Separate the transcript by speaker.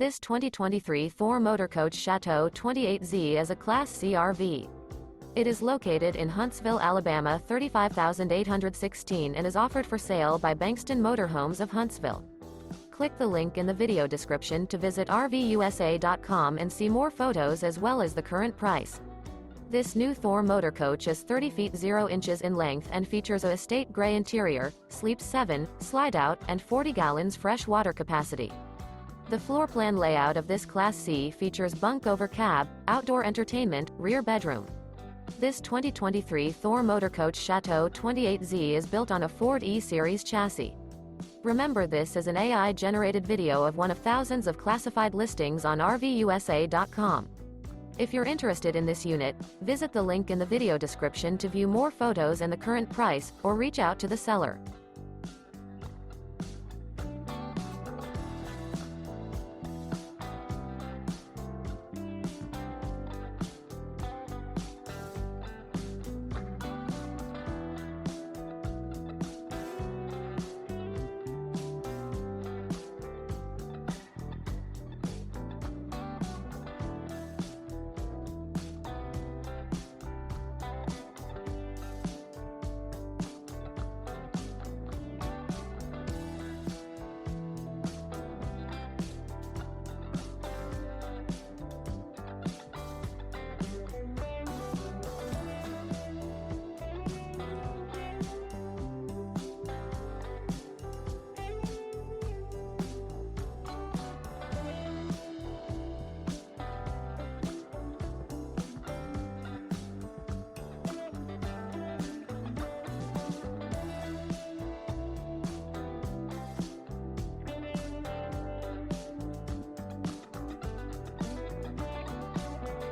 Speaker 1: This 2023 Thor Motor Coach Chateau 28Z is a Class C RV. It is located in Huntsville, Alabama 35816 and is offered for sale by Bankston Motorhomes of Huntsville. Click the link in the video description to visit RVUSA.com and see more photos as well as the current price. This new Thor Motor Coach is 30 feet 0 inches in length and features a estate gray interior, sleeps 7, slide-out, and 40 gallons fresh water capacity. The floor plan layout of this Class C features bunk over cab, outdoor entertainment, rear bedroom. This 2023 Thor Motor Coach Chateau 28Z is built on a Ford E-Series chassis. Remember, this is an AI-generated video of one of thousands of classified listings on RVUSA.com. If you're interested in this unit, visit the link in the video description to view more photos and the current price, or reach out to the seller.